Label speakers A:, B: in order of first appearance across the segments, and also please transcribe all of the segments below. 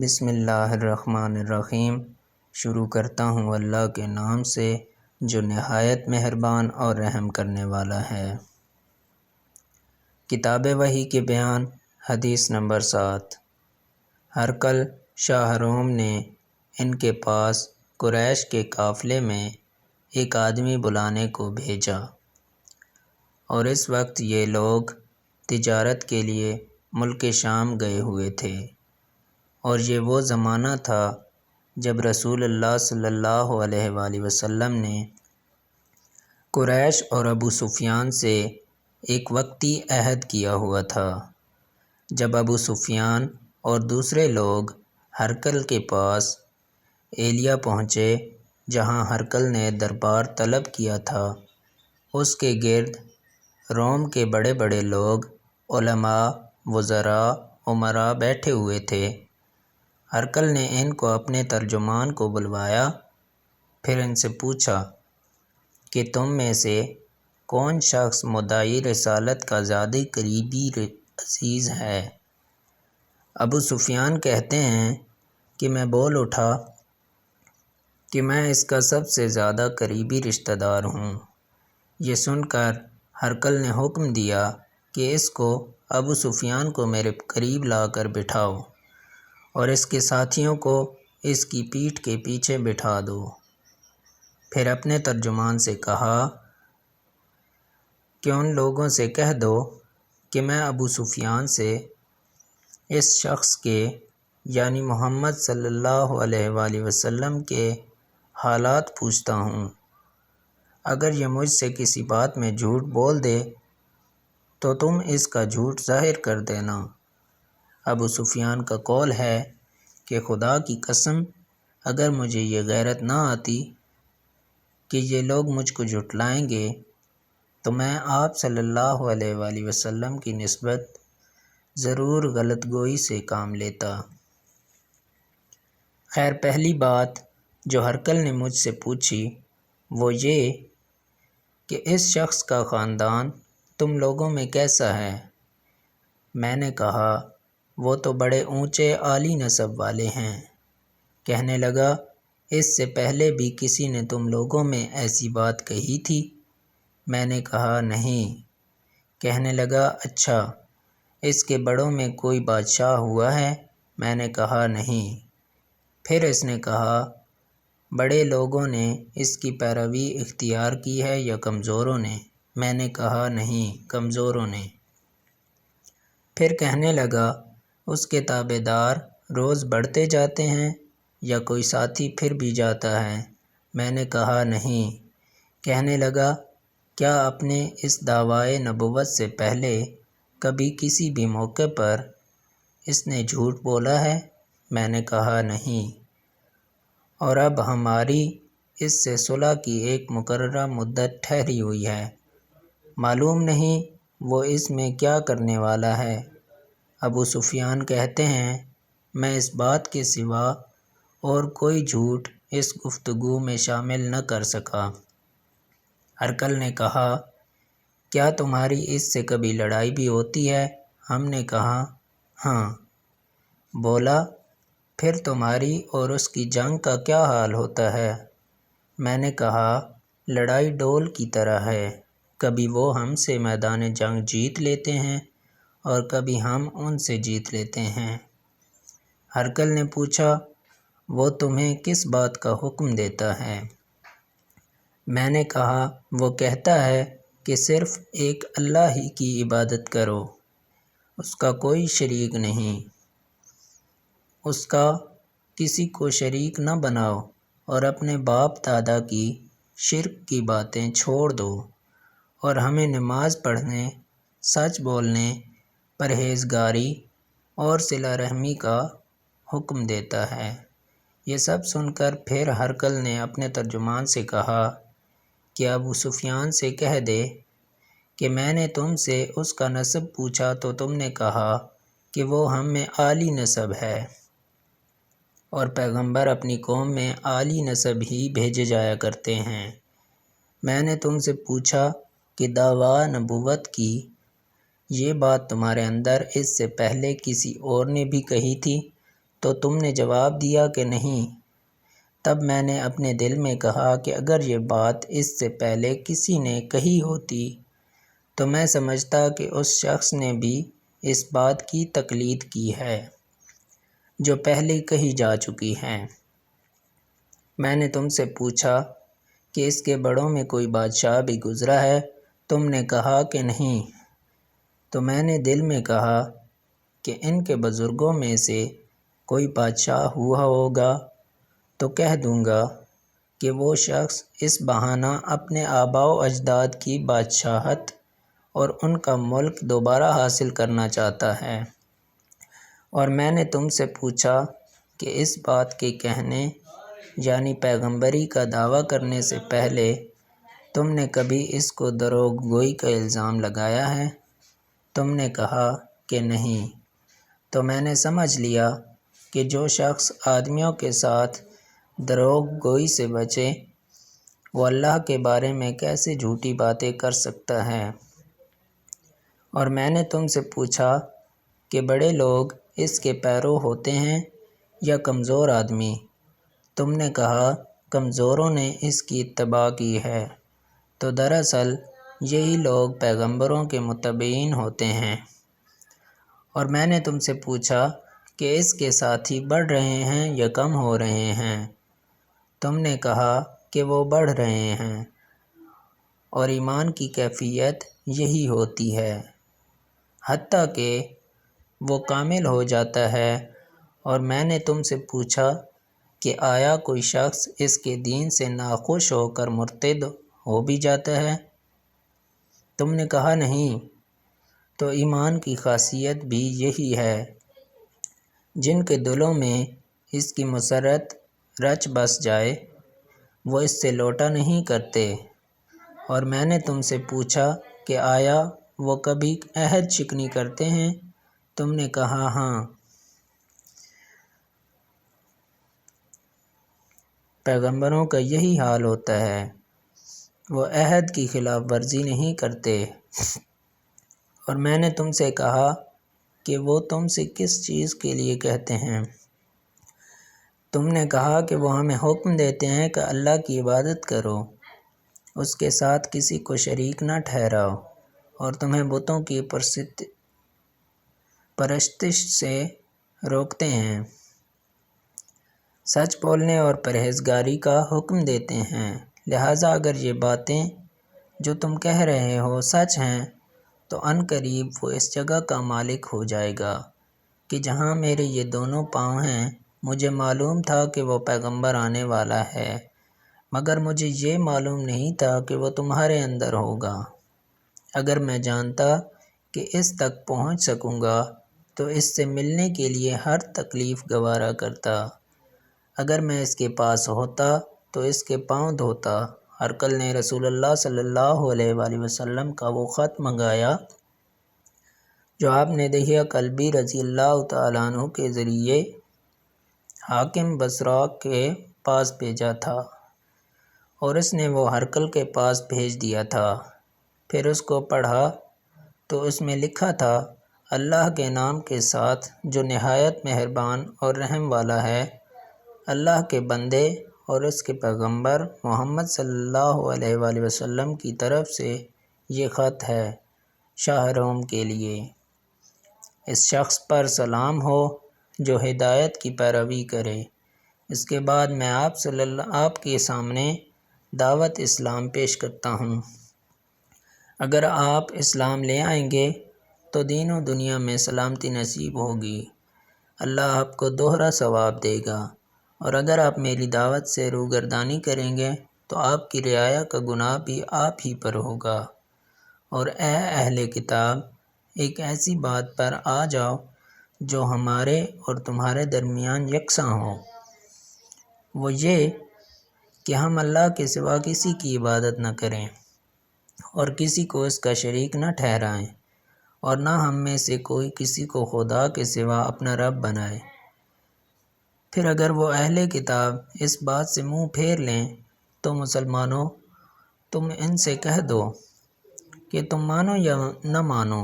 A: بسم اللہ الرحمن الرحیم۔ شروع کرتا ہوں اللہ کے نام سے جو نہایت مہربان اور رحم کرنے والا ہے۔ کتاب وحی کے بیان، حدیث نمبر 7۔ ہرقل شاہ روم نے ان کے پاس قریش کے قافلے میں ایک آدمی بلانے کو بھیجا، اور اس وقت یہ لوگ تجارت کے لیے ملک شام گئے ہوئے تھے، اور یہ وہ زمانہ تھا جب رسول اللہ صلی اللہ علیہ وآلہ وسلم نے قریش اور ابو سفیان سے ایک وقتی عہد کیا ہوا تھا۔ جب ابو سفیان اور دوسرے لوگ ہرقل کے پاس ایلیا پہنچے جہاں ہرقل نے دربار طلب کیا تھا، اس کے گرد روم کے بڑے بڑے لوگ، علماء، وزراء، امراء بیٹھے ہوئے تھے۔ ہرقل نے ان کو اپنے ترجمان کو بلوایا، پھر ان سے پوچھا کہ تم میں سے کون شخص مدعی رسالت کا زیادہ قریبی عزیز ہے؟ ابو سفیان کہتے ہیں کہ میں بول اٹھا کہ میں اس کا سب سے زیادہ قریبی رشتہ دار ہوں۔ یہ سن کر ہرقل نے حکم دیا کہ اس کو ابو سفیان کو میرے قریب لا کر بٹھاؤ، اور اس کے ساتھیوں کو اس کی پیٹھ کے پیچھے بٹھا دو۔ پھر اپنے ترجمان سے کہا کہ ان لوگوں سے کہہ دو کہ میں ابو سفیان سے اس شخص کے یعنی محمد صلی اللہ علیہ وآلہ وسلم کے حالات پوچھتا ہوں۔ اگر یہ مجھ سے کسی بات میں جھوٹ بول دے تو تم اس کا جھوٹ ظاہر کر دینا۔ ابو سفیان کا قول ہے کہ خدا کی قسم اگر مجھے یہ غیرت نہ آتی کہ یہ لوگ مجھ کو جھٹلائیں گے تو میں آپ صلی اللہ علیہ وآلہ وسلم کی نسبت ضرور غلط گوئی سے کام لیتا۔ خیر، پہلی بات جو ہرقل نے مجھ سے پوچھی وہ یہ کہ اس شخص کا خاندان تم لوگوں میں کیسا ہے؟ میں نے کہا وہ تو بڑے اونچے عالی نسب والے ہیں۔ کہنے لگا اس سے پہلے بھی کسی نے تم لوگوں میں ایسی بات کہی تھی؟ میں نے کہا نہیں۔ کہنے لگا اچھا، اس کے بڑوں میں کوئی بادشاہ ہوا ہے؟ میں نے کہا نہیں۔ پھر اس نے کہا بڑے لوگوں نے اس کی پیروی اختیار کی ہے یا کمزوروں نے؟ میں نے کہا نہیں، کمزوروں نے۔ پھر کہنے لگا اس کے تابع دار روز بڑھتے جاتے ہیں یا کوئی ساتھی پھر بھی جاتا ہے؟ میں نے کہا نہیں۔ کہنے لگا کیا اپنے اس دعویٰ نبوت سے پہلے کبھی کسی بھی موقع پر اس نے جھوٹ بولا ہے؟ میں نے کہا نہیں۔ اور اب ہماری اس سے صلح کی ایک مقررہ مدت ٹھہری ہوئی ہے، معلوم نہیں وہ اس میں کیا کرنے والا ہے۔ ابو سفیان کہتے ہیں میں اس بات کے سوا اور کوئی جھوٹ اس گفتگو میں شامل نہ کر سکا۔ ہرقل نے کہا کیا تمہاری اس سے کبھی لڑائی بھی ہوتی ہے؟ ہم نے کہا ہاں۔ بولا پھر تمہاری اور اس کی جنگ کا کیا حال ہوتا ہے؟ میں نے کہا لڑائی ڈول کی طرح ہے، کبھی وہ ہم سے میدان جنگ جیت لیتے ہیں اور کبھی ہم ان سے جیت لیتے ہیں۔ ہرقل نے پوچھا وہ تمہیں کس بات کا حکم دیتا ہے؟ میں نے کہا وہ کہتا ہے کہ صرف ایک اللہ ہی کی عبادت کرو، اس کا کوئی شریک نہیں، اس کا کسی کو شریک نہ بناؤ، اور اپنے باپ دادا کی شرک کی باتیں چھوڑ دو، اور ہمیں نماز پڑھنے، سچ بولنے، پرہیزگاری اور صلہ رحمی کا حکم دیتا ہے۔ یہ سب سن کر پھر ہرقل نے اپنے ترجمان سے کہا کہ ابو سفیان سے کہہ دے کہ میں نے تم سے اس کا نسب پوچھا تو تم نے کہا کہ وہ ہم میں عالی نسب ہے، اور پیغمبر اپنی قوم میں عالی نسب ہی بھیجے جایا کرتے ہیں۔ میں نے تم سے پوچھا کہ دعویٰ نبوت کی یہ بات تمہارے اندر اس سے پہلے کسی اور نے بھی کہی تھی؟ تو تم نے جواب دیا کہ نہیں۔ تب میں نے اپنے دل میں کہا کہ اگر یہ بات اس سے پہلے کسی نے کہی ہوتی تو میں سمجھتا کہ اس شخص نے بھی اس بات کی تقلید کی ہے جو پہلے کہی جا چکی ہے۔ میں نے تم سے پوچھا کہ اس کے بڑوں میں کوئی بادشاہ بھی گزرا ہے؟ تم نے کہا کہ نہیں۔ تو میں نے دل میں کہا کہ ان کے بزرگوں میں سے کوئی بادشاہ ہوا ہوگا تو کہہ دوں گا کہ وہ شخص اس بہانہ اپنے آباء و اجداد کی بادشاہت اور ان کا ملک دوبارہ حاصل کرنا چاہتا ہے۔ اور میں نے تم سے پوچھا کہ اس بات کے کہنے یعنی پیغمبری کا دعویٰ کرنے سے پہلے تم نے کبھی اس کو دروغ گوئی کا الزام لگایا ہے؟ تم نے کہا کہ نہیں۔ تو میں نے سمجھ لیا کہ جو شخص آدمیوں کے ساتھ دروغ گوئی سے بچے وہ اللہ کے بارے میں کیسے جھوٹی باتیں کر سکتا ہے۔ اور میں نے تم سے پوچھا کہ بڑے لوگ اس کے پیرو ہوتے ہیں یا کمزور آدمی؟ تم نے کہا کمزوروں نے اس کی اتباع کی ہے۔ تو دراصل یہی لوگ پیغمبروں کے متبعین ہوتے ہیں۔ اور میں نے تم سے پوچھا کہ اس کے ساتھی بڑھ رہے ہیں یا کم ہو رہے ہیں؟ تم نے کہا کہ وہ بڑھ رہے ہیں، اور ایمان کی کیفیت یہی ہوتی ہے حتیٰ کہ وہ کامل ہو جاتا ہے۔ اور میں نے تم سے پوچھا کہ آیا کوئی شخص اس کے دین سے ناخوش ہو کر مرتد ہو بھی جاتا ہے؟ تم نے کہا نہیں۔ تو ایمان کی خاصیت بھی یہی ہے، جن کے دلوں میں اس کی مسرت رچ بس جائے وہ اس سے لوٹا نہیں کرتے۔ اور میں نے تم سے پوچھا کہ آیا وہ کبھی عہد شکنی کرتے ہیں؟ تم نے کہا ہاں۔ پیغمبروں کا یہی حال ہوتا ہے، وہ عہد کی خلاف ورزی نہیں کرتے۔ اور میں نے تم سے کہا کہ وہ تم سے کس چیز کے لیے کہتے ہیں؟ تم نے کہا کہ وہ ہمیں حکم دیتے ہیں کہ اللہ کی عبادت کرو، اس کے ساتھ کسی کو شریک نہ ٹھہراؤ، اور تمہیں بتوں کی پرستش سے روکتے ہیں، سچ بولنے اور پرہیزگاری کا حکم دیتے ہیں۔ لہٰذا اگر یہ باتیں جو تم کہہ رہے ہو سچ ہیں تو عنقریب وہ اس جگہ کا مالک ہو جائے گا کہ جہاں میرے یہ دونوں پاؤں ہیں۔ مجھے معلوم تھا کہ وہ پیغمبر آنے والا ہے، مگر مجھے یہ معلوم نہیں تھا کہ وہ تمہارے اندر ہوگا۔ اگر میں جانتا کہ اس تک پہنچ سکوں گا تو اس سے ملنے کے لیے ہر تکلیف گوارا کرتا۔ اگر میں اس کے پاس ہوتا تو اس کے پاؤں دھوتا۔ ہرقل نے رسول اللہ صلی اللہ علیہ وآلہ وسلم کا وہ خط منگایا جو آپ نے دحیہ کلبی رضی اللہ تعالیٰ عنہ کے ذریعے حاکم بصرہ کے پاس بھیجا تھا، اور اس نے وہ ہرقل کے پاس بھیج دیا تھا۔ پھر اس کو پڑھا تو اس میں لکھا تھا، اللہ کے نام کے ساتھ جو نہایت مہربان اور رحم والا ہے۔ اللہ کے بندے اور اس کے پیغمبر محمد صلی اللہ علیہ وآلہ وسلم کی طرف سے یہ خط ہے شاہ روم کے لیے۔ اس شخص پر سلام ہو جو ہدایت کی پیروی کرے۔ اس کے بعد میں آپ کے سامنے دعوت اسلام پیش کرتا ہوں۔ اگر آپ اسلام لے آئیں گے تو دین و دنیا میں سلامتی نصیب ہوگی، اللہ آپ کو دوہرا ثواب دے گا، اور اگر آپ میری دعوت سے روگردانی کریں گے تو آپ کی رعایا کا گناہ بھی آپ ہی پر ہوگا۔ اور اے اہل کتاب، ایک ایسی بات پر آ جاؤ جو ہمارے اور تمہارے درمیان یکساں ہو، وہ یہ کہ ہم اللہ کے سوا کسی کی عبادت نہ کریں اور کسی کو اس کا شریک نہ ٹھہرائیں، اور نہ ہم میں سے کوئی کسی کو خدا کے سوا اپنا رب بنائے۔ پھر اگر وہ اہل کتاب اس بات سے منہ پھیر لیں تو مسلمانوں، تم ان سے کہہ دو کہ تم مانو یا نہ مانو،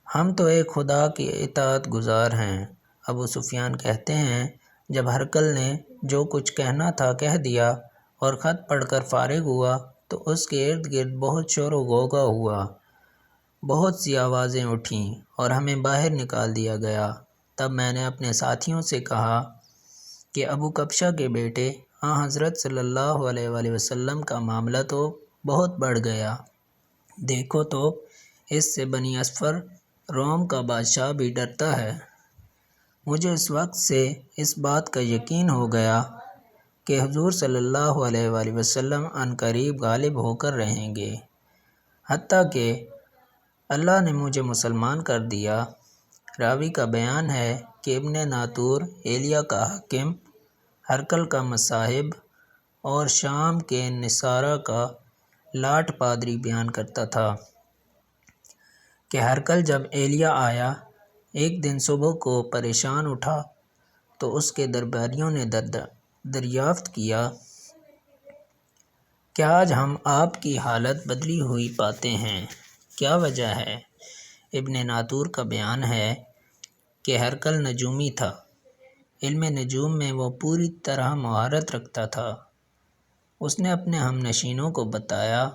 A: ہم تو ایک خدا کی اطاعت گزار ہیں، ابو سفیان کہتے ہیں جب ہرقل نے جو کچھ کہنا تھا کہہ دیا اور خط پڑھ کر فارغ ہوا تو اس کے ارد گرد بہت شور و غوغا ہوا، بہت سی آوازیں اٹھیں اور ہمیں باہر نکال دیا گیا۔ تب میں نے اپنے ساتھیوں سے کہا کہ ابو کبشہ کے بیٹے حضرت صلی اللہ علیہ وآلہ وسلم کا معاملہ تو بہت بڑھ گیا، دیکھو تو اس سے بنی اصفر روم کا بادشاہ بھی ڈرتا ہے۔ مجھے اس وقت سے اس بات کا یقین ہو گیا کہ حضور صلی اللہ علیہ وآلہ وسلم عنقریب غالب ہو کر رہیں گے، حتیٰ کہ اللہ نے مجھے مسلمان کر دیا۔ راوی کا بیان ہے کہ ابن ناطور ایلیا کا حاکم، ہرقل کا مصاحب اور شام کے نصارہ کا لاٹ پادری بیان کرتا تھا کہ ہرقل جب ایلیا آیا ایک دن صبح کو پریشان اٹھا تو اس کے درباریوں نے دریافت کیا کہ آج ہم آپ کی حالت بدلی ہوئی پاتے ہیں، کیا وجہ ہے؟ ابن ناطور کا بیان ہے کہ ہرقل نجومی تھا، علم نجوم میں وہ پوری طرح مہارت رکھتا تھا۔ اس نے اپنے ہم نشینوں کو بتایا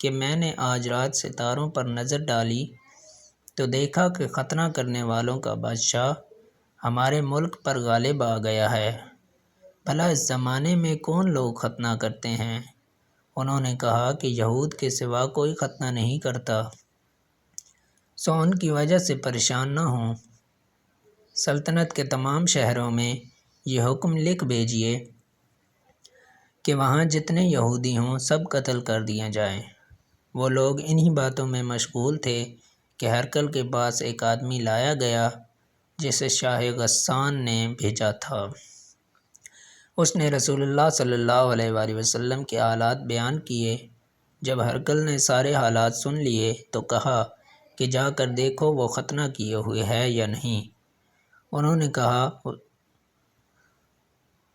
A: کہ میں نے آج رات ستاروں پر نظر ڈالی تو دیکھا کہ ختنہ کرنے والوں کا بادشاہ ہمارے ملک پر غالب آ گیا ہے۔ بھلا اس زمانے میں کون لوگ ختنہ کرتے ہیں؟ انہوں نے کہا کہ یہود کے سوا کوئی ختنہ نہیں کرتا، سو ان کی وجہ سے پریشان نہ ہوں۔ سلطنت کے تمام شہروں میں یہ حکم لکھ بھیجیے کہ وہاں جتنے یہودی ہوں سب قتل کر دیے جائیں۔ وہ لوگ انہی باتوں میں مشغول تھے کہ ہرقل کے پاس ایک آدمی لایا گیا جسے شاہ غسان نے بھیجا تھا۔ اس نے رسول اللہ صلی اللہ علیہ وآلہ وسلم کے حالات بیان کیے۔ جب ہرقل نے سارے حالات سن لیے تو کہا کہ جا کر دیکھو وہ ختنہ کیے ہوئے ہے یا نہیں۔ انہوں نے کہا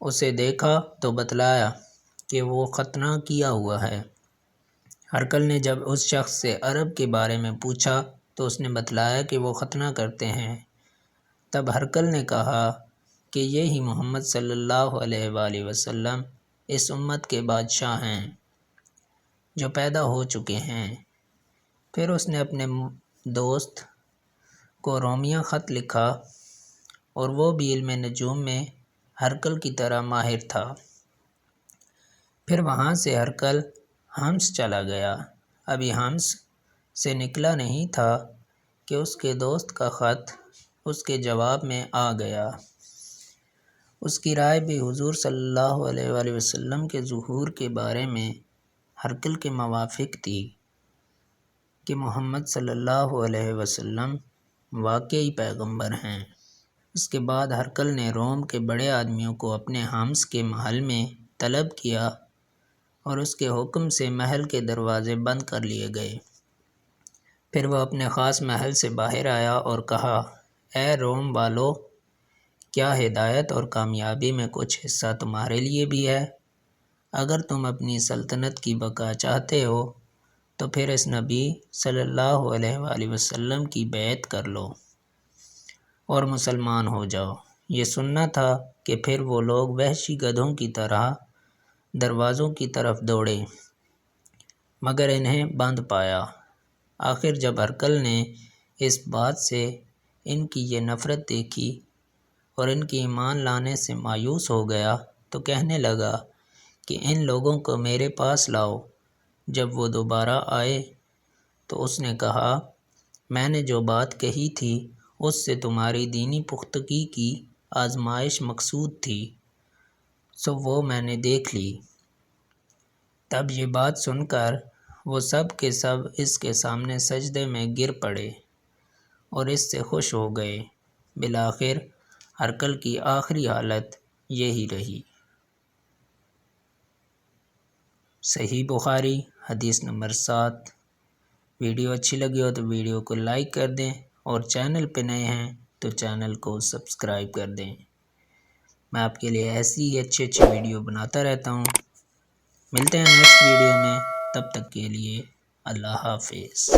A: اسے دیکھا تو بتلایا کہ وہ ختنہ کیا ہوا ہے۔ ہرقل نے جب اس شخص سے عرب کے بارے میں پوچھا تو اس نے بتلایا کہ وہ ختنہ کرتے ہیں۔ تب ہرقل نے کہا کہ یہی محمد صلی اللہ علیہ وآلہ وسلم اس امت کے بادشاہ ہیں جو پیدا ہو چکے ہیں۔ پھر اس نے اپنے دوست کو رومیہ خط لکھا اور وہ بھی علم نجوم میں ہرقل کی طرح ماہر تھا۔ پھر وہاں سے ہرقل حمص چلا گیا۔ ابھی حمص سے نکلا نہیں تھا کہ اس کے دوست کا خط اس کے جواب میں آ گیا۔ اس کی رائے بھی حضور صلی اللہ علیہ وآلہ وسلم کے ظہور کے بارے میں ہرقل کے موافق تھی کہ محمد صلی اللہ علیہ وسلم واقعی پیغمبر ہیں۔ اس کے بعد ہرقل نے روم کے بڑے آدمیوں کو اپنے حمص کے محل میں طلب کیا اور اس کے حکم سے محل کے دروازے بند کر لیے گئے۔ پھر وہ اپنے خاص محل سے باہر آیا اور کہا، اے روم والو، کیا ہدایت اور کامیابی میں کچھ حصہ تمہارے لیے بھی ہے؟ اگر تم اپنی سلطنت کی بقا چاہتے ہو تو پھر اس نبی صلی اللہ علیہ وآلہ وسلم کی بیعت کر لو اور مسلمان ہو جاؤ۔ یہ سننا تھا کہ پھر وہ لوگ وحشی گدھوں کی طرح دروازوں کی طرف دوڑے مگر انہیں بند پایا۔ آخر جب ہرقل نے اس بات سے ان کی یہ نفرت دیکھی اور ان کے ایمان لانے سے مایوس ہو گیا تو کہنے لگا کہ ان لوگوں کو میرے پاس لاؤ۔ جب وہ دوبارہ آئے تو اس نے کہا، میں نے جو بات کہی تھی اس سے تمہاری دینی پختگی کی آزمائش مقصود تھی، سو وہ میں نے دیکھ لی۔ تب یہ بات سن کر وہ سب کے سب اس کے سامنے سجدے میں گر پڑے اور اس سے خوش ہو گئے۔ بالآخر ہرقل کی آخری حالت یہی رہی۔ صحیح بخاری حدیث نمبر 7۔ ویڈیو اچھی لگی ہو تو ویڈیو کو لائک کر دیں اور چینل پہ نئے ہیں تو چینل کو سبسکرائب کر دیں۔ میں آپ کے لیے ایسی ہی اچھی ویڈیو بناتا رہتا ہوں۔ ملتے ہیں نیکسٹ ویڈیو میں، تب تک کے لیے اللہ حافظ۔